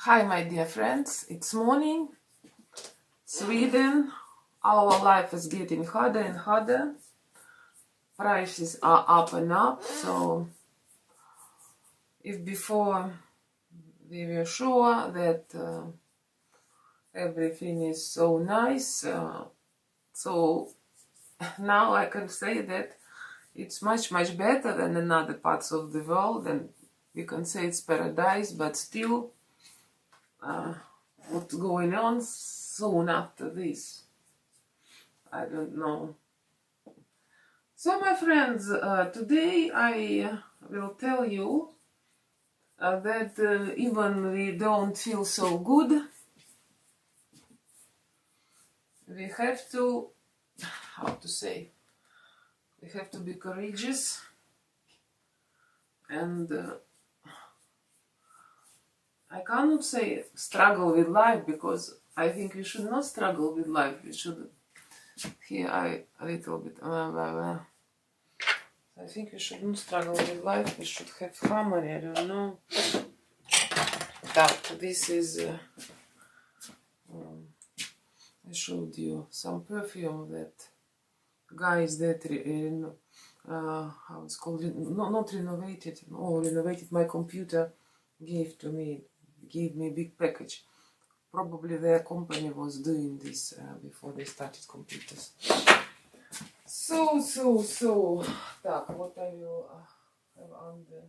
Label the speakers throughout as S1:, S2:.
S1: Hi, my dear friends. It's morning. Sweden. Our life is getting harder and harder. Prices are up and up. So, if before we were sure that everything is so nice, so now I can say that it's much better than in other parts of the world, and we can say it's paradise, but still, what's going on soon after this? I don't know. So, my friends, today I will tell you that even we don't feel so good, we have to, how to say, we have to be courageous and I cannot say struggle with life, because I think we should not struggle with life. We should, here I a little bit, I think we shouldn't struggle with life. We should have harmony. I don't know. That this is. I showed you some perfume that guys that how it's called, not renovated, or renovated my computer, gave to me, gave me a big package. Probably their company was doing this before they started computers. So, так, what I will have on the,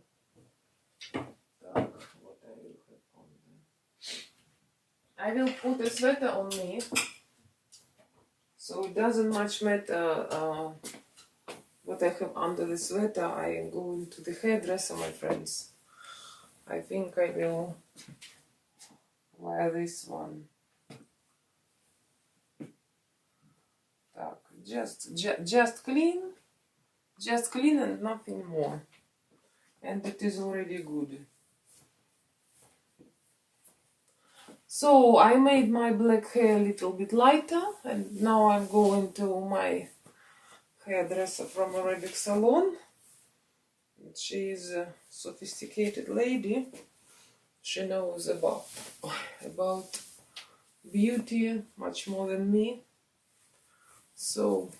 S1: так, what I will have on the, I will put a sweater on me, so it doesn't much matter what I have under the sweater. I am going to the hairdresser, my friends. I think I will wear this one. Так, just clean and nothing more. And it is already good. So I made my black hair a little bit lighter, and now I'm going to my hairdresser from Arabic Salon. She is a sophisticated lady. She knows about beauty much more than me. So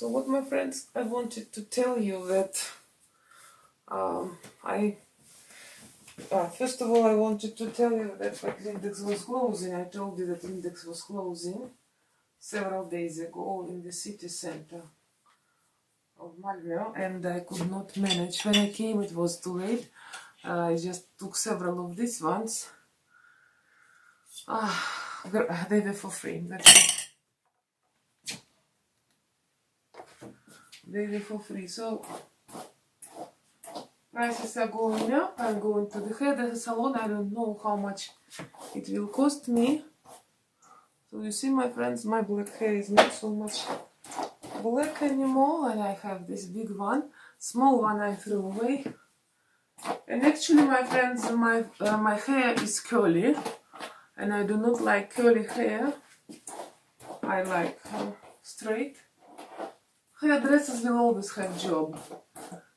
S1: what, my friends, I wanted to tell you that first of all, I wanted to tell you that Index was closing. I told you that Index was closing several days ago in the city center of Malmö, and I could not manage. When I came, it was too late. I just took several of these ones. They were for free. That's it. They were for free. So prices are going up. I'm going to the hairdresser salon. I don't know how much it will cost me. So you see, my friends, my black hair is not so much black anymore, and I have this big one. Small one I threw away. And actually, my friends, my hair is curly, and I do not like curly hair. I like straight. Hairdressers will always have job,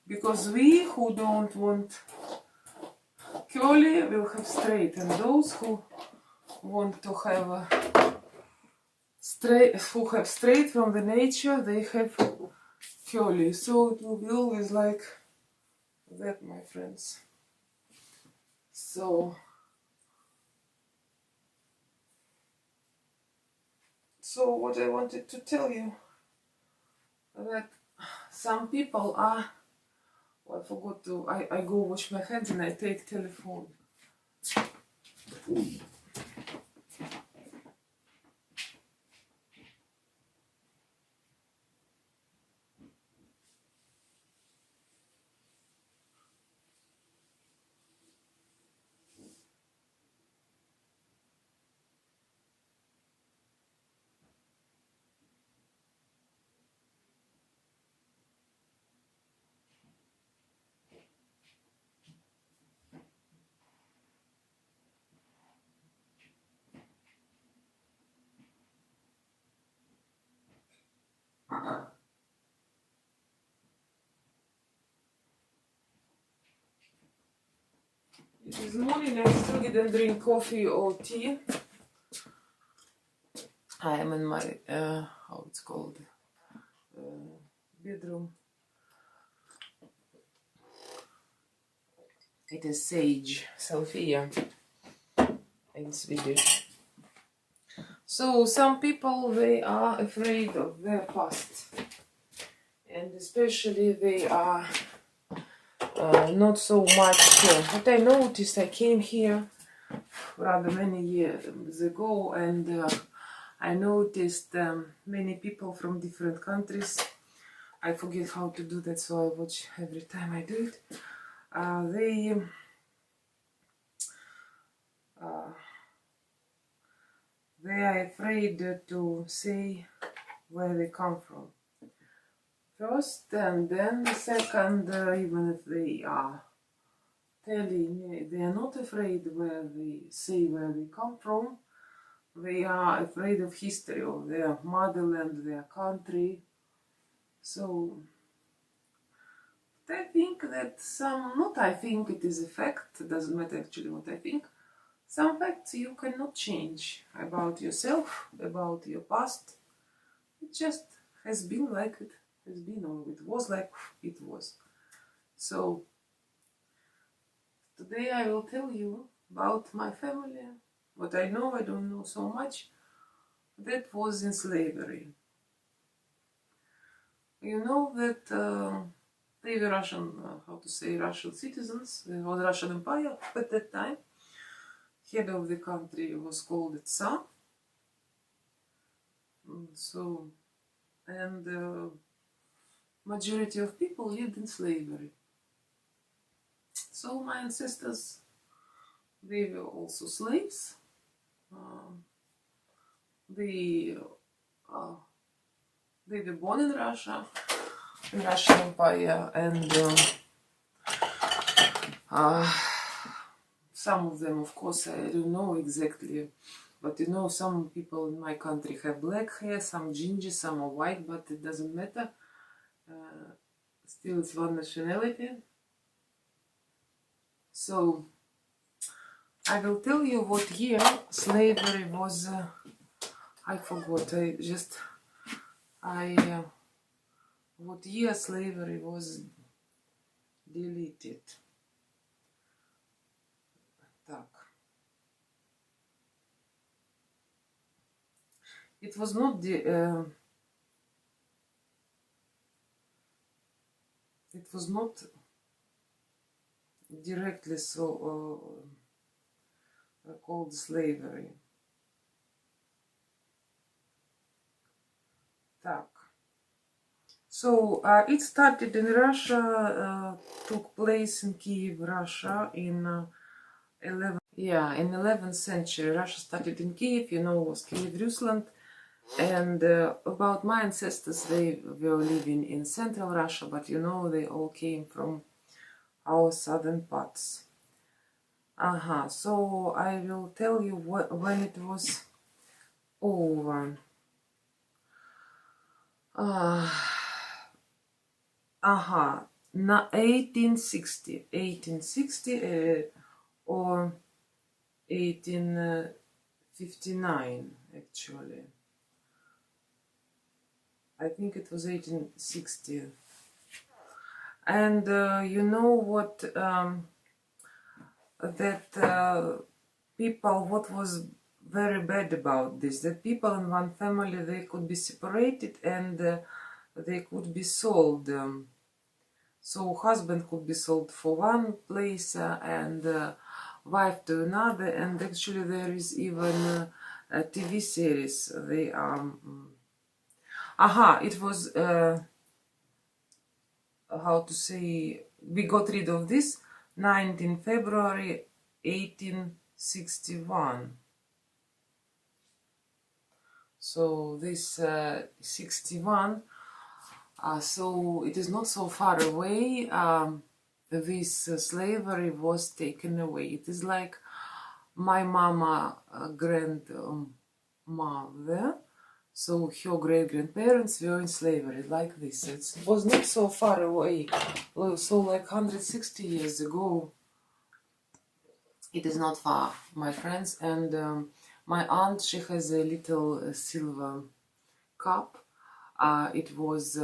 S1: because we who don't want curly will have straight, and those who want to have straight, who have straight from the nature, they have curly. So it will be always like that, my friends. So what I wanted to tell you, that some people are, I forgot to, I go wash my hands and I take telephone. It is morning, I still didn't drink coffee or tea. I am in my, how it's called, bedroom. It is Sage, Sophia in Swedish. So some people, they are afraid of their past. And especially they are not so much. What I noticed, I came here rather many years ago, and I noticed many people from different countries. I forget how to do that, so I watch every time I do it. They are afraid to say where they come from. First, and then the second, even if they are telling, they are not afraid where they say where they come from. They are afraid of history of their motherland, their country. So I think that I think it is a fact, it doesn't matter actually what I think. Some facts you cannot change about yourself, about your past. It just has been like it has been, or it was like it was. So today I will tell you about my family, what I know. I don't know so much. That was in slavery. You know that they were Russian, Russian citizens. There was Russian Empire at that time. Head of the country was called Tsar. So, and majority of people lived in slavery. So my ancestors, they were also slaves. They were born in Russia, in Russian Empire, and some of them, of course, I don't know exactly, but you know, some people in my country have black hair, some ginger, some are white, but it doesn't matter. Still, it's one nationality. So, I will tell you what year slavery was. I forgot. What year slavery was deleted. Так. It was not directly called slavery. Так. So it started in Russia, took place in Kiev, Russia, in 11th century. Russia started in Kiev, you know, was Kiev, Rusland. And about my ancestors, they were living in central Russia, but you know, they all came from our southern parts. So I will tell you when it was over. 1860 or 1859 actually. I think it was 1860. And you know what, what was very bad about this, that people in one family, they could be separated and they could be sold. So husband could be sold for one place and wife to another, and actually there is even a TV series. They it was how to say, we got rid of this 19 February 1861. So this 61, so it is not so far away. This slavery was taken away. It is like my mama grandmother, so her great-grandparents were in slavery, like this. It was not so far away, so like 160 years ago. It is not far, my friends. And my aunt, she has a little silver cup. It was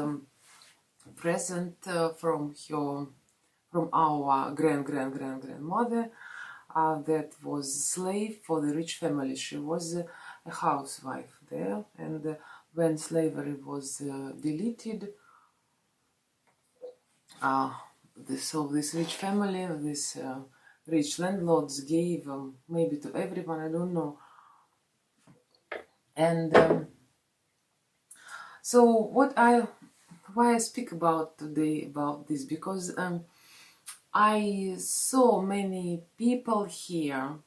S1: present from our grandmother that was slave for the rich family. She was a housewife there, and when slavery was deleted, so this rich family, this rich landlords gave maybe to everyone, I don't know. And so why I speak about today about this, because I saw many people here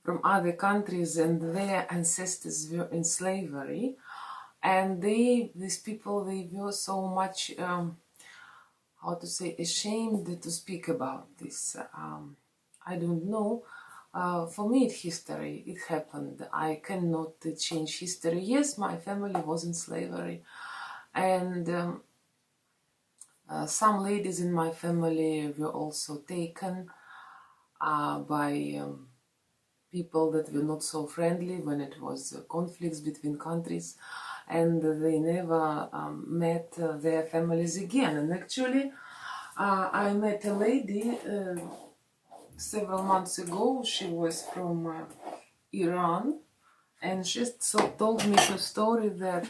S1: from other countries and their ancestors were in slavery, and these people, they were so much how to say, ashamed to speak about this. I don't know. For me, it's history. It happened. I cannot change history. Yes, my family was in slavery, and some ladies in my family were also taken by people that were not so friendly when it was conflicts between countries, and they never met their families again. And actually, I met a lady several months ago. She was from Iran, and she told me the story that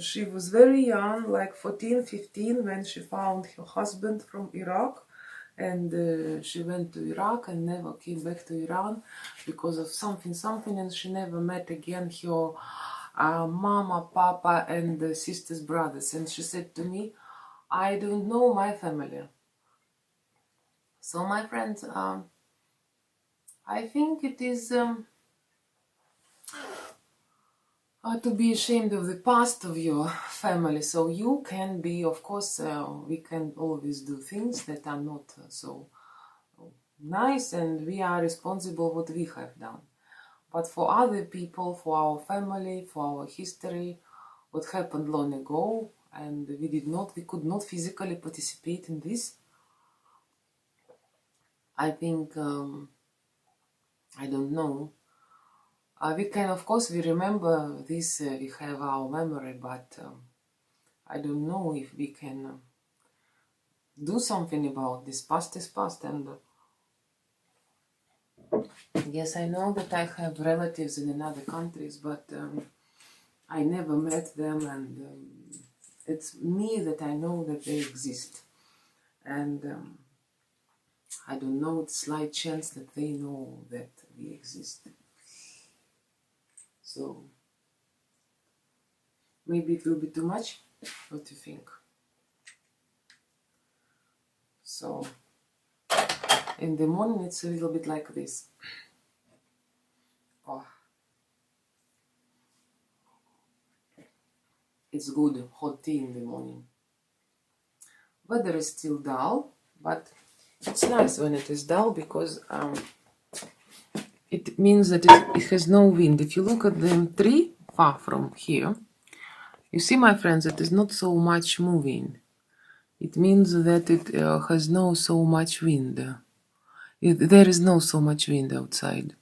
S1: she was very young, like 14, 15, when she found her husband from Iraq, and she went to Iraq and never came back to Iran because of something, and she never met again her mama, papa, and sisters, brothers. And she said to me, I don't know my family. So, my friends, I think it is to be ashamed of the past of your family. So you can be, of course, we can always do things that are not so nice, and we are responsible what we have done. But for other people, for our family, for our history, what happened long ago, and we could not physically participate in this. I think, I don't know. We can, of course, we remember this, we have our memory, but I don't know if we can do something about this. Past is past, and yes, I know that I have relatives in other countries, but I never met them, and it's me that I know that they exist, and I don't know, it's slight chance that they know that we exist. So maybe it will be too much. What do you think? So in the morning it's a little bit like this. Oh, it's good hot tea in the morning. Weather is still dull, but it's nice when it is dull, because it means that it has no wind. If you look at the tree far from here, you see, my friends, it is not so much moving. It means that it has no so much wind. There is no so much wind outside.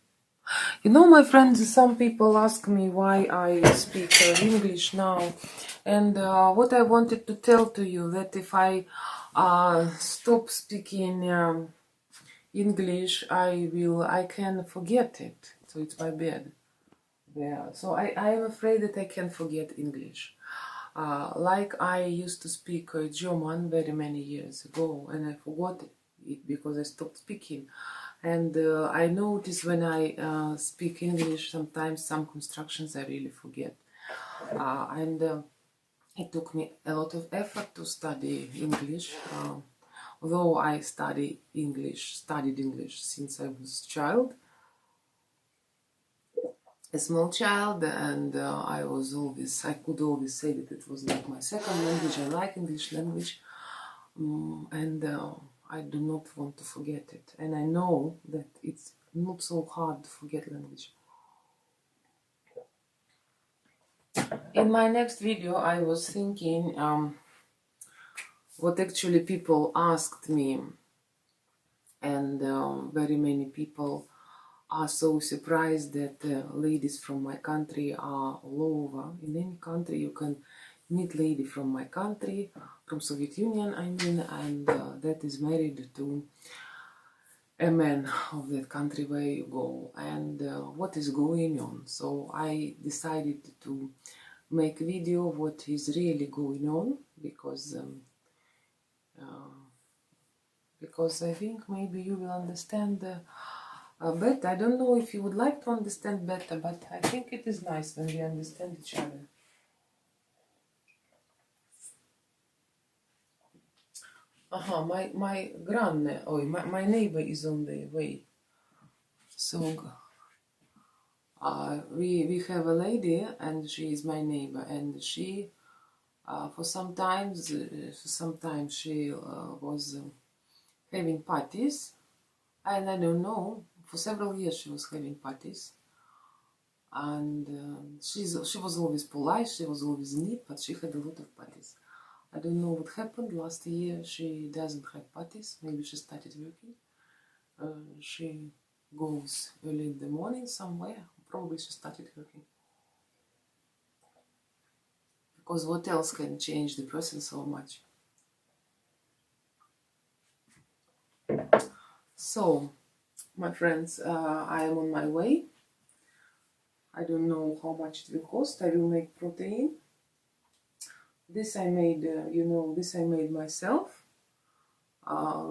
S1: You know, my friends, some people ask me why I speak English now, and what I wanted to tell to you, that if I stop speaking English, I can forget it. So it's my bad. Yeah. So I am afraid that I can forget English. Like I used to speak German very many years ago, and I forgot it because I stopped speaking. And I notice when I speak English, sometimes some constructions I really forget. And it took me a lot of effort to study English. Although I studied English since I was a child, a small child, and I could always say that it was like my second language. I like English language, and I do not want to forget it. And I know that it's not so hard to forget language. In my next video, I was thinking what actually people asked me, and very many people are so surprised that ladies from my country are all over. In any country you can meet lady from my country, from Soviet Union I mean, and that is married to a man of that country where you go, and what is going on. So I decided to make a video of what is really going on, because I think maybe you will understand better. I don't know if you would like to understand better, but I think it is nice when we understand each other. My grandma, my neighbor is on the way. So we have a lady, and she is my neighbor, and she for some times she was having parties, and I don't know, for several years she was having parties, and she was always polite, she was always neat, but she had a lot of parties. I don't know what happened last year. She doesn't have parties. Maybe she started working. She goes early in the morning somewhere. Probably she started working. Because what else can change the person so much? So, my friends, I am on my way. I don't know how much it will cost. I will make protein. This I made, this I made myself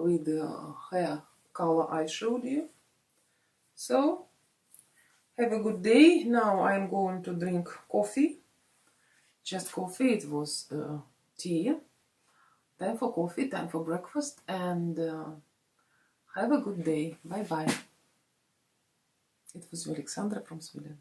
S1: with the hair color I showed you. So, have a good day. Now I'm going to drink coffee. Just coffee, it was tea. Time for coffee, time for breakfast, and have a good day. Bye bye. It was Alexandra from Sweden.